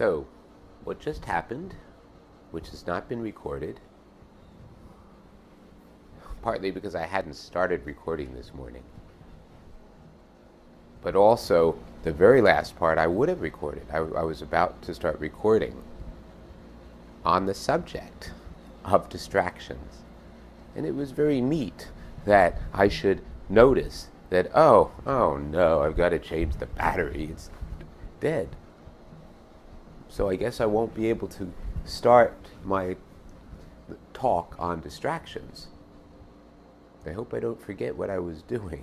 So, what just happened, which has not been recorded, partly because I hadn't started recording this morning, but also the very last part I would have recorded. I was about to start recording on the subject of distractions. And it was very neat that I should notice that, oh no, I've got to change the battery. It's dead. So I guess I won't be able to start my talk on distractions. I hope I don't forget what I was doing.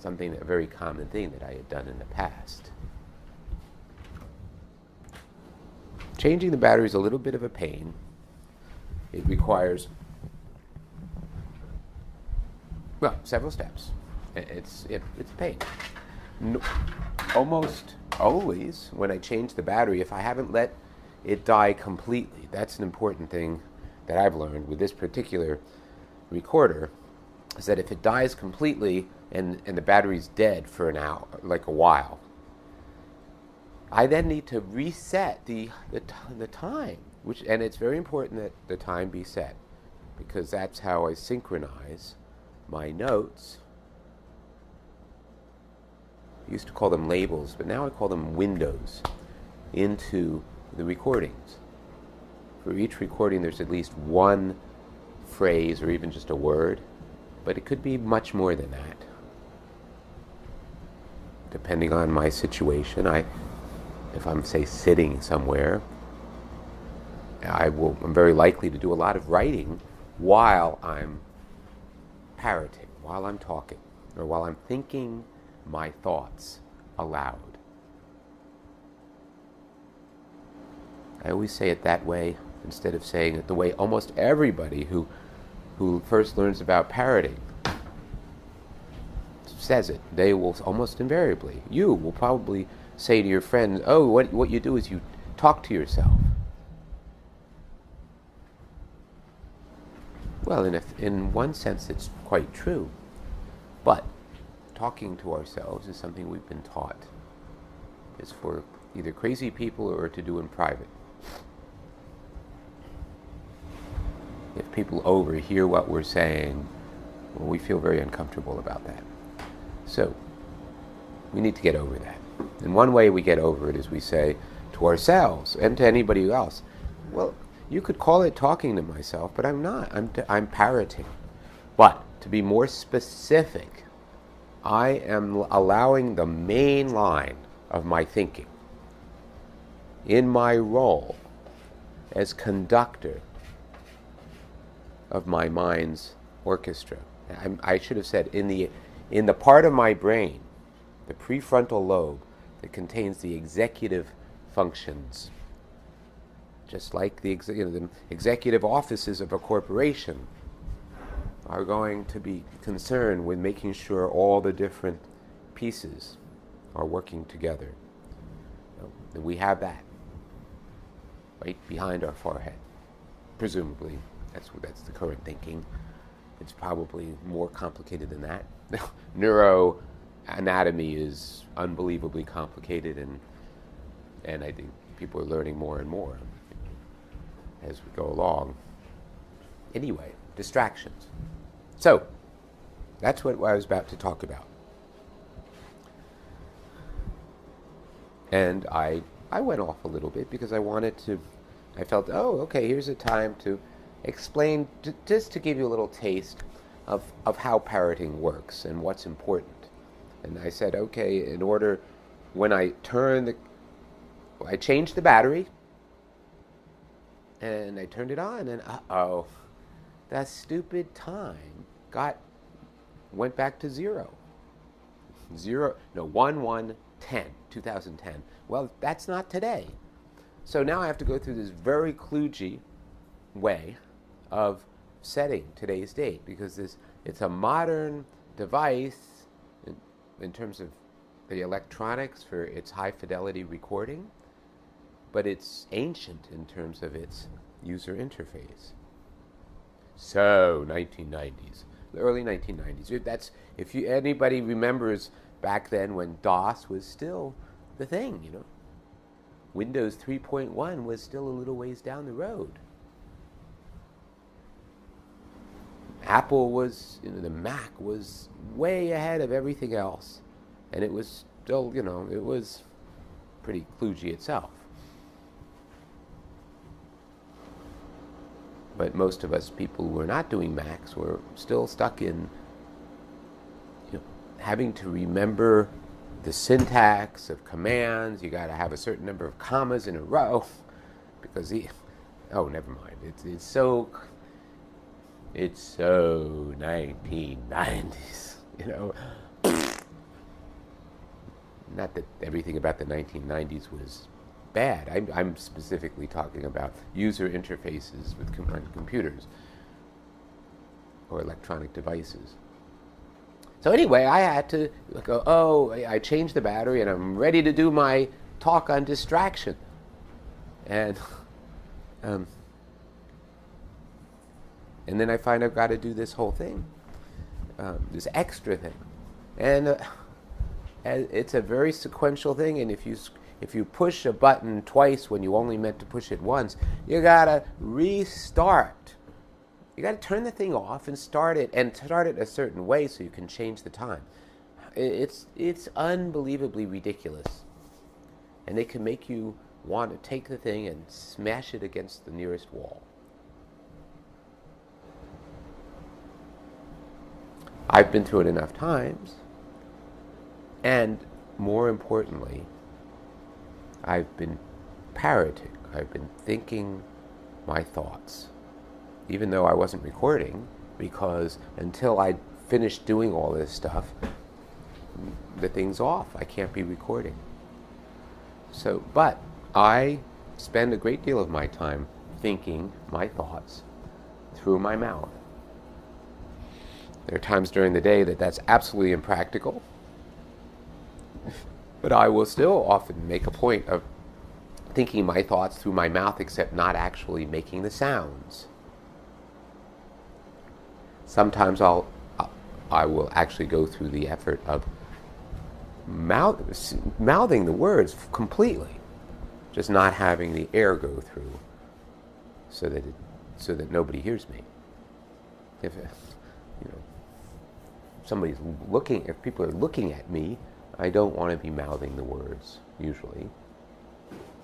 A very common thing that I had done in the past. Changing the battery is a little bit of a pain. It requires, several steps. It's a pain. Almost always, when I change the battery, if I haven't let it die completely, that's an important thing that I've learned with this particular recorder, is that if it dies completely and the battery's dead for an hour, like a while, I then need to reset the time, and it's very important that the time be set, because that's how I synchronize my notes. I used to call them labels, but now I call them windows into the recordings. For each recording, there's at least one phrase or even just a word, but it could be much more than that. Depending on my situation, if I'm, say, sitting somewhere, I'm very likely to do a lot of writing while I'm parroting, while I'm talking, or while I'm thinking my thoughts aloud. I always say it that way instead of saying it the way almost everybody who first learns about parroting says it. They will almost invariably. You will probably say to your friends, oh, what you do is you talk to yourself. Well, in one sense it's quite true, but talking to ourselves is something we've been taught. It's for either crazy people or to do in private. If people overhear what we're saying, well, we feel very uncomfortable about that. So, we need to get over that. And one way we get over it is we say to ourselves and to anybody else, well, you could call it talking to myself, but I'm not. I'm parroting. But to be more specific, I am allowing the main line of my thinking in my role as conductor of my mind's orchestra. I should have said in the part of my brain, the prefrontal lobe, that contains the executive functions, just like the executive offices of a corporation are going to be concerned with making sure all the different pieces are working together. And we have that right behind our forehead, presumably. That's the current thinking. It's probably more complicated than that. Neuroanatomy is unbelievably complicated, and I think people are learning more and more as we go along. Anyway, distractions. So, that's what I was about to talk about. And I went off a little bit because I felt, okay, here's a time to explain, just to give you a little taste of how parroting works and what's important. And I said, okay, when I changed the battery, and I turned it on, and that stupid time went back to 2010. Well, that's not today. So now I have to go through this very kludgy way of setting today's date, because it's a modern device in terms of the electronics for its high fidelity recording, but it's ancient in terms of its user interface. So 1990s, the early 1990s. If anybody remembers back then when DOS was still the thing, Windows 3.1 was still a little ways down the road. Apple was, the Mac was way ahead of everything else. And it was still, it was pretty kludgy itself. But most of us people who were not doing Macs were still stuck in having to remember the syntax of commands. You got to have a certain number of commas in a row because never mind. It's so 1990s, Not that everything about the 1990s was bad. I'm specifically talking about user interfaces with computers or electronic devices. So anyway, I had to go, I changed the battery and I'm ready to do my talk on distraction. And then I find I've got to do this whole thing, this extra thing. And it's a very sequential thing, and if you push a button twice when you only meant to push it once, you got to restart. You got to turn the thing off and start it a certain way so you can change the time. It's unbelievably ridiculous. And they can make you want to take the thing and smash it against the nearest wall. I've been through it enough times. And more importantly, I've been parroting. I've been thinking my thoughts. Even though I wasn't recording, because until I finished doing all this stuff, the thing's off. I can't be recording. But I spend a great deal of my time thinking my thoughts through my mouth. There are times during the day that's absolutely impractical, but I will still often make a point of thinking my thoughts through my mouth, except not actually making the sounds. Sometimes I will actually go through the effort of mouthing the words completely, just not having the air go through, so that nobody hears me. If people are looking at me, I don't want to be mouthing the words usually,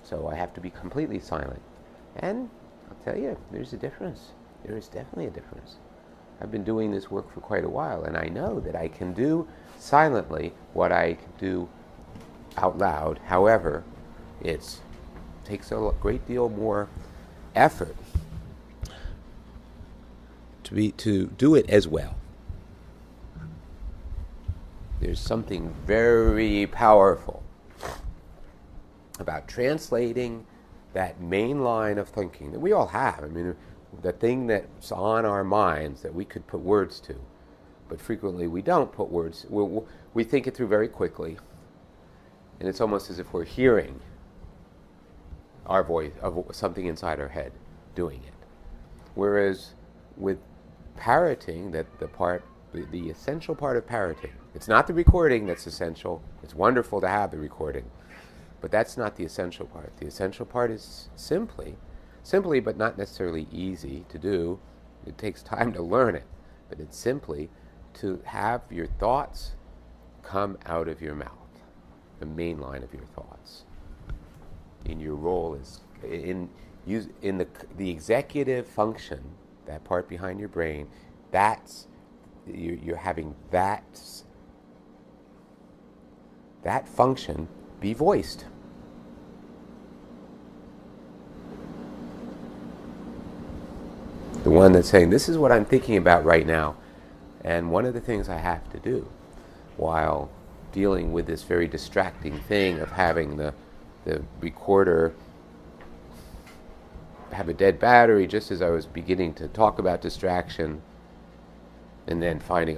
so I have to be completely silent. And I'll tell you, there's a difference. There is definitely a difference. I've been doing this work for quite a while, and I know that I can do silently what I can do out loud. However, it takes a great deal more effort to do it as well. There's something very powerful about translating that main line of thinking that we all have. I mean, the thing that's on our minds that we could put words to, but frequently we don't put words. We think it through very quickly, and it's almost as if we're hearing our voice of something inside our head doing it. Whereas with parroting, the essential part of parroting, it's not the recording that's essential. It's wonderful to have the recording, but that's not the essential part. The essential part is simply, but not necessarily easy to do. It takes time to learn it, but it's simply to have your thoughts come out of your mouth, the main line of your thoughts. In your role is in the executive function, that part behind your brain. You're having that function be voiced. The one that's saying, this is what I'm thinking about right now. And one of the things I have to do while dealing with this very distracting thing of having the recorder have a dead battery just as I was beginning to talk about distraction, and then finding,